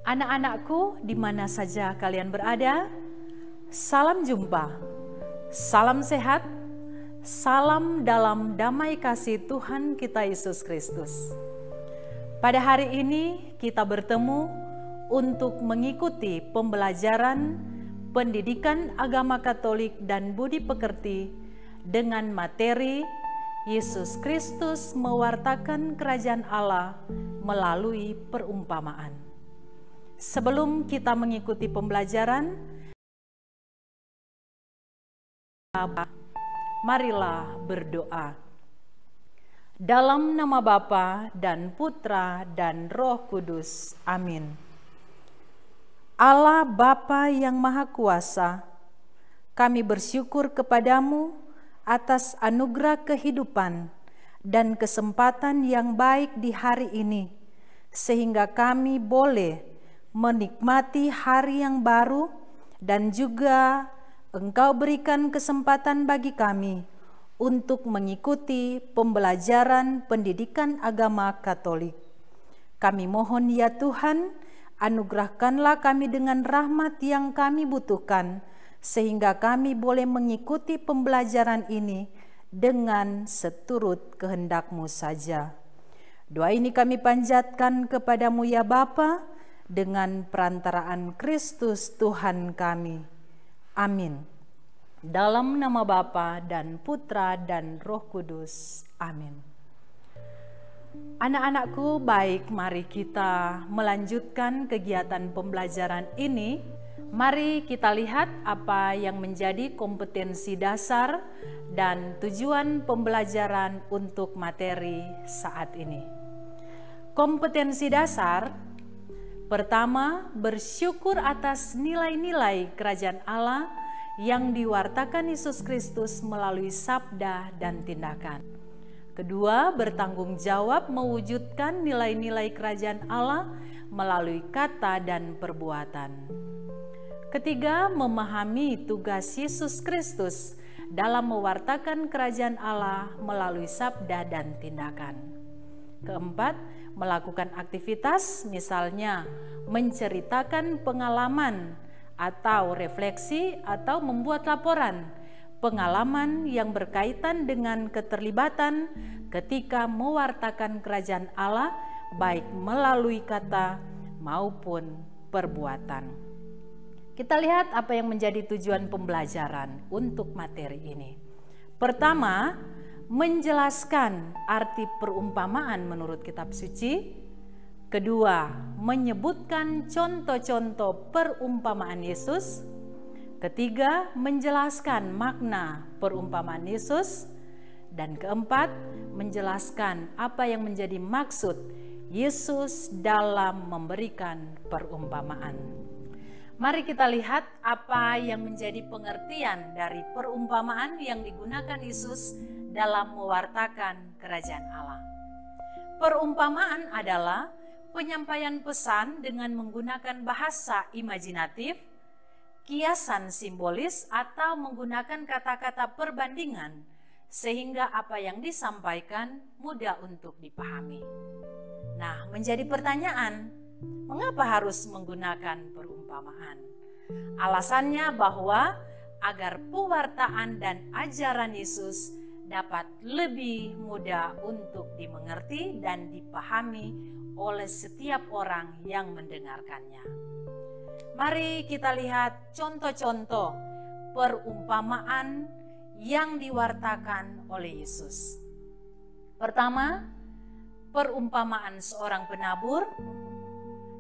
Anak-anakku, di mana saja kalian berada, salam jumpa, salam sehat, salam dalam damai kasih Tuhan kita Yesus Kristus. Pada hari ini kita bertemu untuk mengikuti pembelajaran pendidikan agama Katolik dan budi pekerti dengan materi Yesus Kristus mewartakan kerajaan Allah melalui perumpamaan. Sebelum kita mengikuti pembelajaran, marilah berdoa. Dalam nama Bapa dan Putra dan Roh Kudus. Amin. Allah Bapa yang Maha Kuasa, kami bersyukur kepadamu atas anugerah kehidupan dan kesempatan yang baik di hari ini, sehingga kami boleh menikmati hari yang baru dan juga Engkau berikan kesempatan bagi kami untuk mengikuti pembelajaran pendidikan agama Katolik. Kami mohon ya Tuhan, anugerahkanlah kami dengan rahmat yang kami butuhkan, sehingga kami boleh mengikuti pembelajaran ini dengan seturut kehendak-Mu saja. Doa ini kami panjatkan kepadamu ya Bapa, dengan perantaraan Kristus Tuhan kami. Amin. Dalam nama Bapa dan Putra dan Roh Kudus. Amin. Anak-anakku, baik, mari kita melanjutkan kegiatan pembelajaran ini. Mari kita lihat apa yang menjadi kompetensi dasar dan tujuan pembelajaran untuk materi saat ini. Kompetensi dasar pertama, bersyukur atas nilai-nilai kerajaan Allah yang diwartakan Yesus Kristus melalui sabda dan tindakan. Kedua, bertanggung jawab mewujudkan nilai-nilai kerajaan Allah melalui kata dan perbuatan. Ketiga, memahami tugas Yesus Kristus dalam mewartakan kerajaan Allah melalui sabda dan tindakan. Keempat, melakukan aktivitas, misalnya menceritakan pengalaman atau refleksi atau membuat laporan pengalaman yang berkaitan dengan keterlibatan ketika mewartakan kerajaan Allah, baik melalui kata maupun perbuatan. Kita lihat apa yang menjadi tujuan pembelajaran untuk materi ini. Pertama, menjelaskan arti perumpamaan menurut kitab suci. Kedua, menyebutkan contoh-contoh perumpamaan Yesus. Ketiga, menjelaskan makna perumpamaan Yesus. Dan keempat, menjelaskan apa yang menjadi maksud Yesus dalam memberikan perumpamaan. Mari kita lihat apa yang menjadi pengertian dari perumpamaan yang digunakan Yesus dalam mewartakan kerajaan Allah. Perumpamaan adalah penyampaian pesan dengan menggunakan bahasa imajinatif, kiasan simbolis, atau menggunakan kata-kata perbandingan, sehingga apa yang disampaikan mudah untuk dipahami. Nah, menjadi pertanyaan, mengapa harus menggunakan perumpamaan? Alasannya bahwa agar pewartaan dan ajaran Yesus dapat lebih mudah untuk dimengerti dan dipahami oleh setiap orang yang mendengarkannya. Mari kita lihat contoh-contoh perumpamaan yang diwartakan oleh Yesus. Pertama, perumpamaan seorang penabur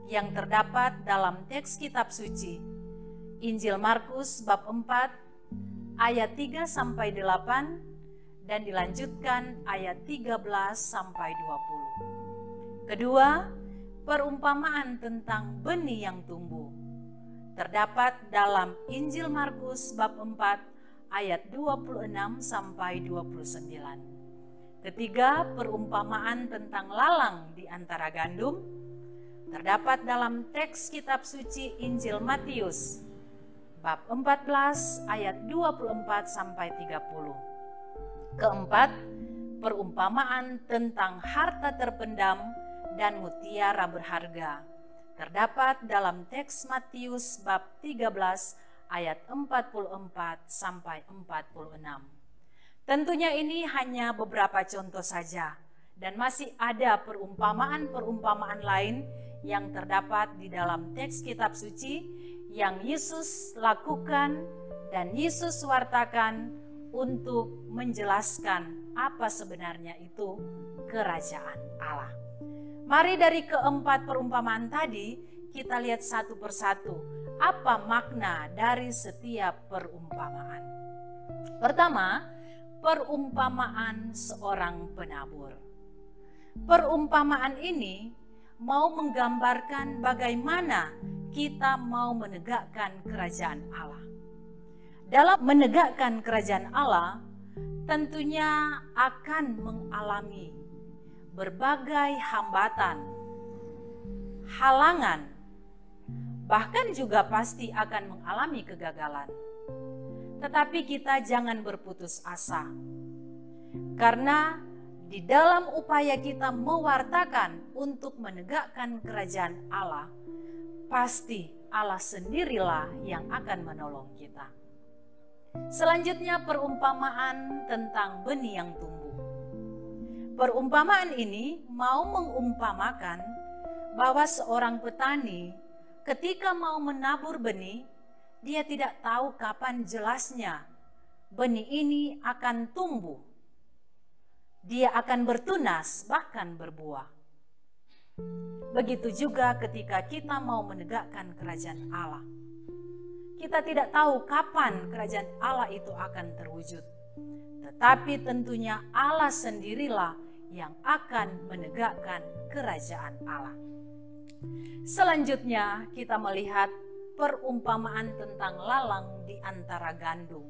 yang terdapat dalam teks kitab suci Injil Markus bab 4 ayat 3 sampai 8 dan dilanjutkan ayat 13 sampai 20. Kedua, perumpamaan tentang benih yang tumbuh terdapat dalam Injil Markus bab 4 ayat 26 sampai 29. Ketiga, perumpamaan tentang lalang di antara gandum terdapat dalam teks kitab suci Injil Matius bab 14 ayat 24 sampai 30. Keempat, perumpamaan tentang harta terpendam dan mutiara berharga terdapat dalam teks Matius bab 13 ayat 44 sampai 46. Tentunya ini hanya beberapa contoh saja, dan masih ada perumpamaan-perumpamaan lain yang terdapat di dalam teks kitab suci yang Yesus lakukan dan Yesus wartakan untuk menjelaskan apa sebenarnya itu kerajaan Allah. Mari dari keempat perumpamaan tadi kita lihat satu persatu apa makna dari setiap perumpamaan. Pertama, perumpamaan seorang penabur. Perumpamaan ini mau menggambarkan bagaimana kita mau menegakkan kerajaan Allah. Dalam menegakkan kerajaan Allah, tentunya akan mengalami berbagai hambatan, halangan, bahkan juga pasti akan mengalami kegagalan. Tetapi kita jangan berputus asa, karena di dalam upaya kita mewartakan untuk menegakkan kerajaan Allah, pasti Allah sendirilah yang akan menolong kita. Selanjutnya perumpamaan tentang benih yang tumbuh. Perumpamaan ini mau mengumpamakan bahwa seorang petani ketika mau menabur benih, dia tidak tahu kapan jelasnya benih ini akan tumbuh. Dia akan bertunas, bahkan berbuah. Begitu juga ketika kita mau menegakkan kerajaan Allah. Kita tidak tahu kapan kerajaan Allah itu akan terwujud. Tetapi tentunya Allah sendirilah yang akan menegakkan kerajaan Allah. Selanjutnya kita melihat perumpamaan tentang lalang di antara gandum.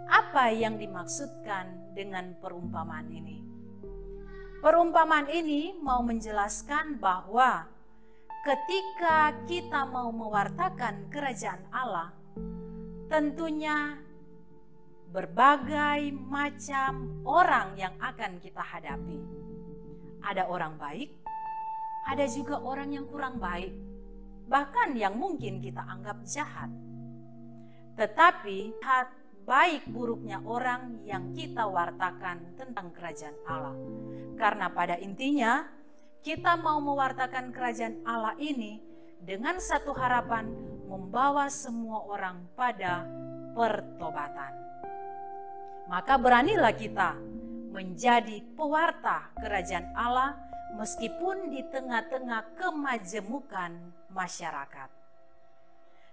Apa yang dimaksudkan dengan perumpamaan ini? Perumpamaan ini mau menjelaskan bahwa ketika kita mau mewartakan kerajaan Allah, tentunya berbagai macam orang yang akan kita hadapi. Ada orang baik, ada juga orang yang kurang baik, bahkan yang mungkin kita anggap jahat. Tetapi baik buruknya orang yang kita wartakan tentang kerajaan Allah. Karena pada intinya kita mau mewartakan kerajaan Allah ini dengan satu harapan membawa semua orang pada pertobatan. Maka beranilah kita menjadi pewarta kerajaan Allah meskipun di tengah-tengah kemajemukan masyarakat.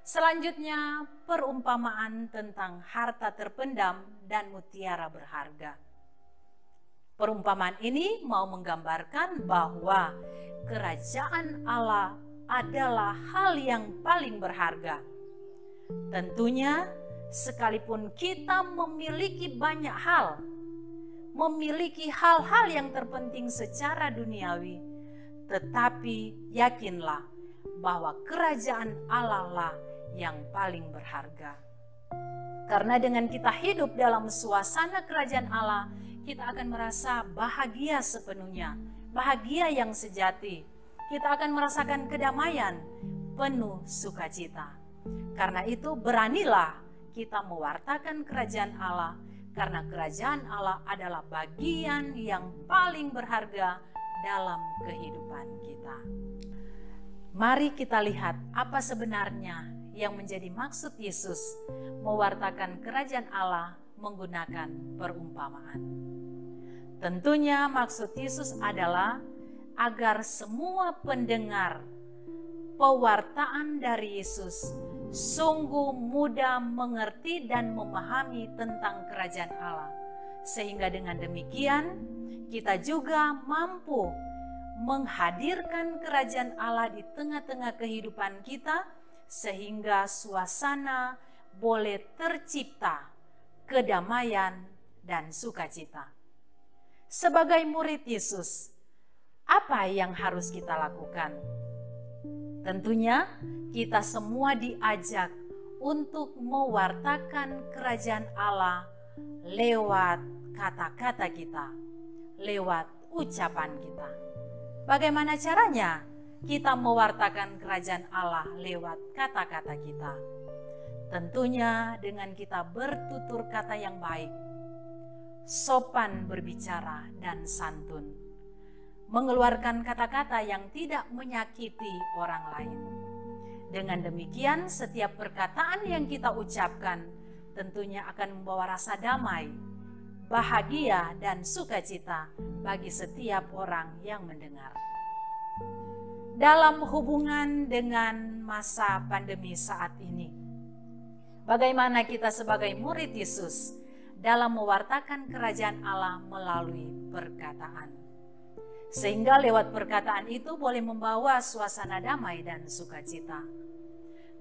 Selanjutnya perumpamaan tentang harta terpendam dan mutiara berharga. Perumpamaan ini mau menggambarkan bahwa kerajaan Allah adalah hal yang paling berharga. Tentunya sekalipun kita memiliki banyak hal, memiliki hal-hal yang terpenting secara duniawi, tetapi yakinlah bahwa kerajaan Allah lah yang paling berharga. Karena dengan kita hidup dalam suasana kerajaan Allah, kita akan merasa bahagia sepenuhnya, bahagia yang sejati. Kita akan merasakan kedamaian, penuh sukacita. Karena itu beranilah kita mewartakan kerajaan Allah, karena kerajaan Allah adalah bagian yang paling berharga dalam kehidupan kita. Mari kita lihat apa sebenarnya yang menjadi maksud Yesus mewartakan kerajaan Allah menggunakan perumpamaan. Tentunya maksud Yesus adalah agar semua pendengar pewartaan dari Yesus sungguh mudah mengerti dan memahami tentang kerajaan Allah. Sehingga dengan demikian kita juga mampu menghadirkan kerajaan Allah di tengah-tengah kehidupan kita, sehingga suasana boleh tercipta kedamaian dan sukacita. Sebagai murid Yesus, apa yang harus kita lakukan? Tentunya kita semua diajak untuk mewartakan kerajaan Allah lewat kata-kata kita, lewat ucapan kita. Bagaimana caranya? kita mewartakan kerajaan Allah lewat kata-kata kita. Tentunya dengan kita bertutur kata yang baik, sopan berbicara dan santun, mengeluarkan kata-kata yang tidak menyakiti orang lain. Dengan demikian, setiap perkataan yang kita ucapkan tentunya akan membawa rasa damai, bahagia, dan sukacita bagi setiap orang yang mendengar. Dalam hubungan dengan masa pandemi saat ini, bagaimana kita sebagai murid Yesus dalam mewartakan kerajaan Allah melalui perkataan, sehingga lewat perkataan itu boleh membawa suasana damai dan sukacita.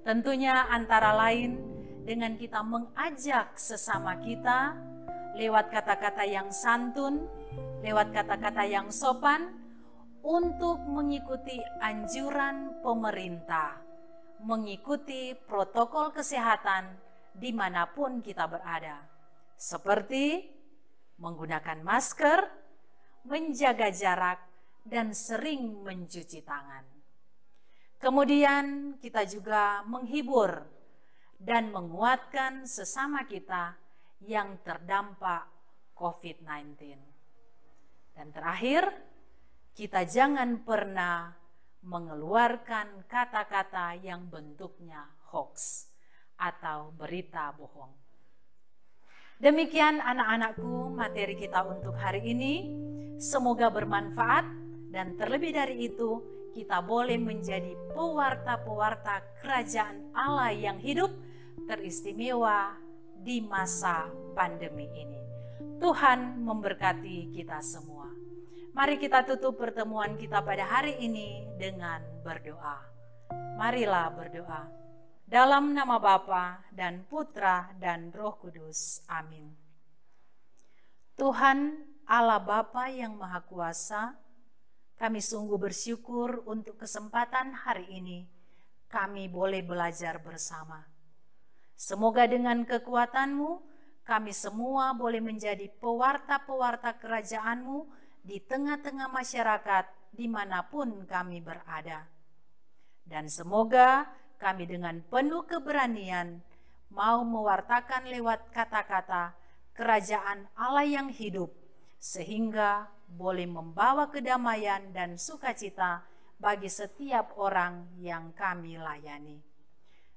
Tentunya antara lain dengan kita mengajak sesama kita lewat kata-kata yang santun, lewat kata-kata yang sopan, untuk mengikuti anjuran pemerintah, mengikuti protokol kesehatan dimanapun kita berada, seperti menggunakan masker, menjaga jarak, dan sering mencuci tangan. Kemudian kita juga menghibur dan menguatkan sesama kita yang terdampak COVID-19. Dan terakhir, kita jangan pernah mengeluarkan kata-kata yang bentuknya hoax atau berita bohong. Demikian anak-anakku materi kita untuk hari ini. Semoga bermanfaat dan terlebih dari itu kita boleh menjadi pewarta-pewarta kerajaan Allah yang hidup teristimewa di masa pandemi ini. Tuhan memberkati kita semua. Mari kita tutup pertemuan kita pada hari ini dengan berdoa. Marilah berdoa. Dalam nama Bapa dan Putra dan Roh Kudus. Amin. Tuhan Allah Bapa yang Maha Kuasa, kami sungguh bersyukur untuk kesempatan hari ini kami boleh belajar bersama. Semoga dengan kekuatan-Mu kami semua boleh menjadi pewarta-pewarta kerajaan-Mu di tengah-tengah masyarakat dimanapun kami berada. Dan semoga kami dengan penuh keberanian mau mewartakan lewat kata-kata kerajaan Allah yang hidup, sehingga boleh membawa kedamaian dan sukacita bagi setiap orang yang kami layani.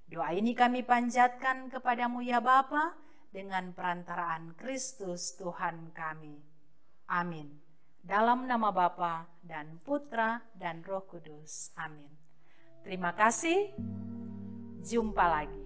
Doa ini kami panjatkan kepadamu ya Bapa, dengan perantaraan Kristus Tuhan kami. Amin. Dalam nama Bapa dan Putra dan Roh Kudus. Amin. Terima kasih. Jumpa lagi.